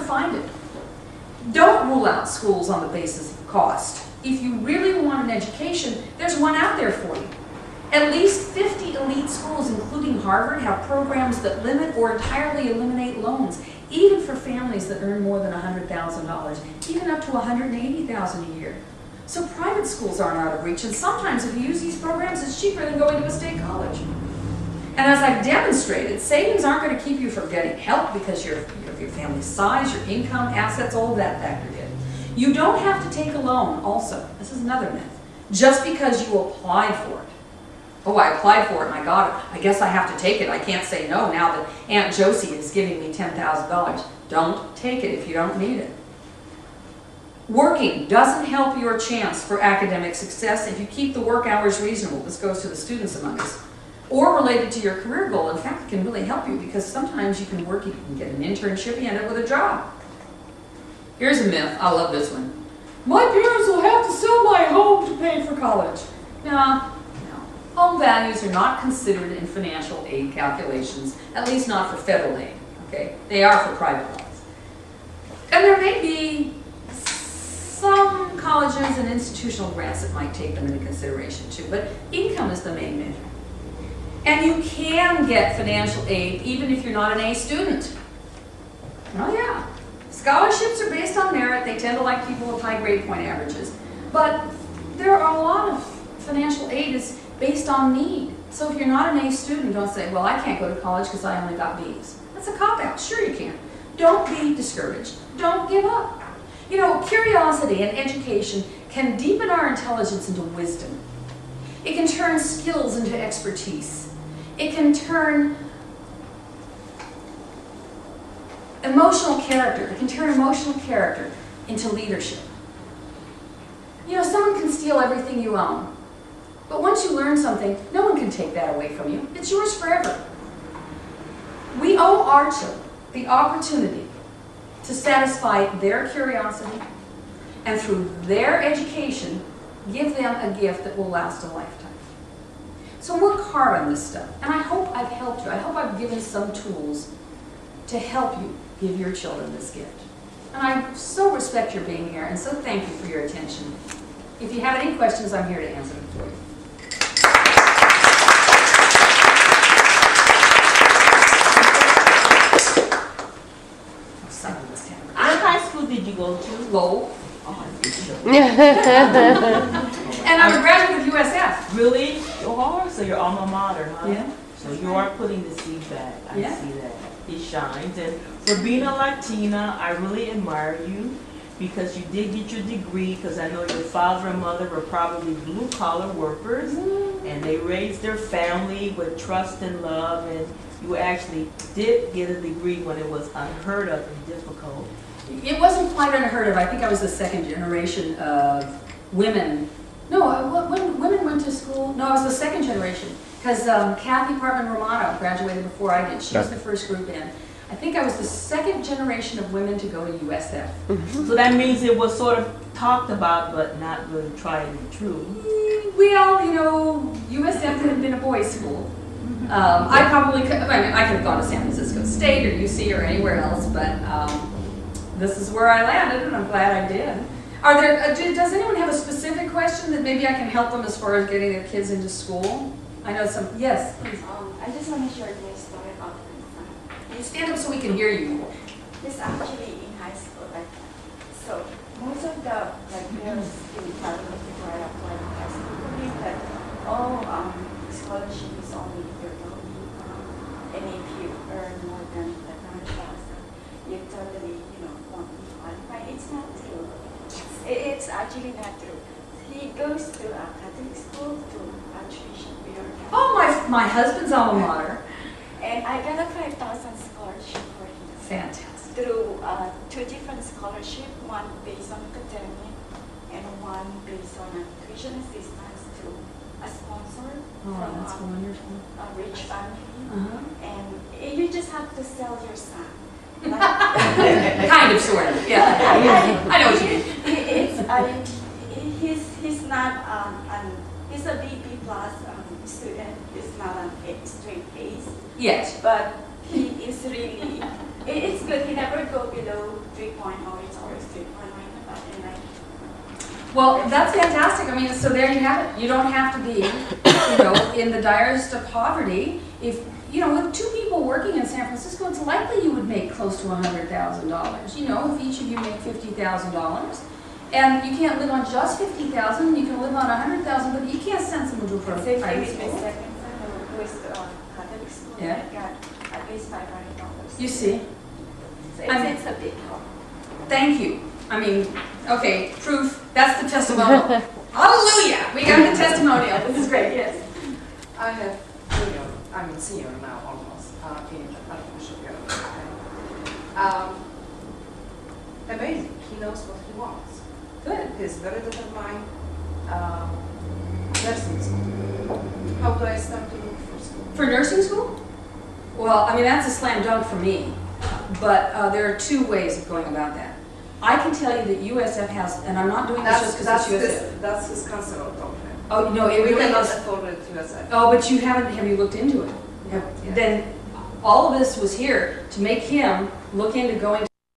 find it. Don't rule out schools on the basis of cost. If you really want an education, there's one out there for you. At least 50 elite schools, including Harvard, have programs that limit or entirely eliminate loans, even for families that earn more than $100,000, even up to $180,000 a year. So private schools aren't out of reach, and sometimes if you use these programs, it's cheaper than going to a state college. And as I've demonstrated, savings aren't going to keep you from getting help because of your family's size, your income, assets, all of that factored in. You don't have to take a loan also. This is another myth. Just because you applied for it. Oh, I applied for it and I got it. I guess I have to take it. I can't say no now that Aunt Josie is giving me $10,000. Don't take it if you don't need it. Working doesn't help your chance for academic success if you keep the work hours reasonable. This goes to the students among us. Or related to your career goal. In fact, it can really help you because sometimes you can work, you can get an internship, you end up with a job. Here's a myth. I love this one. My parents will have to sell my home to pay for college. No. Home values are not considered in financial aid calculations, at least not for federal aid. Okay? They are for private loans. And there may be some colleges and institutional grants that might take them into consideration too, but income is the main measure. And you can get financial aid even if you're not an A student. Oh yeah. Scholarships are based on merit. They tend to like people with high grade point averages. But there are a lot of financial aid is based on need. So if you're not an A student, don't say, well, I can't go to college because I only got B's. That's a cop-out. Sure you can. Don't be discouraged. Don't give up. You know, curiosity and education can deepen our intelligence into wisdom. It can turn skills into expertise. It can turn emotional character. It can turn emotional character into leadership. You know, someone can steal everything you own. But once you learn something, no one can take that away from you. It's yours forever. We owe our children the opportunity to satisfy their curiosity and through their education, give them a gift that will last a lifetime. So work hard on this stuff. And I hope I've helped you. I hope I've given some tools to help you give your children this gift. And I so respect your being here and so thank you for your attention. If you have any questions, I'm here to answer them for you. What high school did you go to? Lowell. Oh, and I'm a graduate of USF. Really? Oh, so your alma mater, huh? Yeah. So you are putting the seed back. I Yeah. see that. It shines. And for being a Latina, I really admire you because you did get your degree because I know your father and mother were probably blue-collar workers and they raised their family with trust and love, and you actually did get a degree when it was unheard of and difficult. It wasn't quite unheard of. I think I was the second generation of women. No, when women went to school, no, I was the second generation. Because Kathy Partman Romano graduated before I did. She was the first group in. I think I was the second generation of women to go to USF. So that means it was sort of talked about, but not really tried and true. Well, you know, USF had been a boys' school. I probably could, I mean, I could have gone to San Francisco State or UC or anywhere else, but this is where I landed, and I'm glad I did. Are there? Does anyone have a specific question that maybe I can help them as far as getting their kids into school? I know some. Yes, please. I just want to share my story about my son. Can you stand up so we can hear you? He's actually in high school right now. So most of the parents in Thailand before I applied to high school believe that scholarship is only if you're low income, and if you earn more than $100,000, you totally won't be qualified. It's not true. It's actually not true. He goes to a Catholic school to Archbishop. Oh, my husband's alma mater. And I got a 5,000 scholarship for him. Fantastic. Through two different scholarships, one based on academic and one based on tuition assistance to a sponsor from that's wonderful. A rich family. And you just have to sell your son. Kind of, sort of, yeah. I know what you mean. He's not he's a B plus student. He's not an straight A's. Yes. But he is really It's good. He never go below 3.0. It's always 3.9. And like, Well, that's fantastic. I mean, so there you have it. You don't have to be, you know, in the direst of poverty. If, you know, with two people working in San Francisco, it's likely you would make close to $100,000. You know, if each of you make $50,000. And you can't live on just $50,000, you can live on $100,000, but you can't send someone to a say private maybe my school. second son who is Catholic school, Yeah. I got at least $500. You see? So I'm- it's a big help. Thank you. I mean, okay, proof, that's the testimonial. Hallelujah! We got the testimonial. This is great, yes. I have junior, I'm senior now almost, in artificial amazing, he knows what he wants. Good. He's very determined. Nursing school. How do I start to look for school? For nursing school? Well, I mean, that's a slam dunk for me. But there are two ways of going about that. I can tell you that USF has, and I'm not doing this just because it's USF. That's his counselor told him. Oh, no, it We really cannot is. afford it USF. Oh, but you haven't, have you looked into it? Yeah. Then all of this was here to make him look into going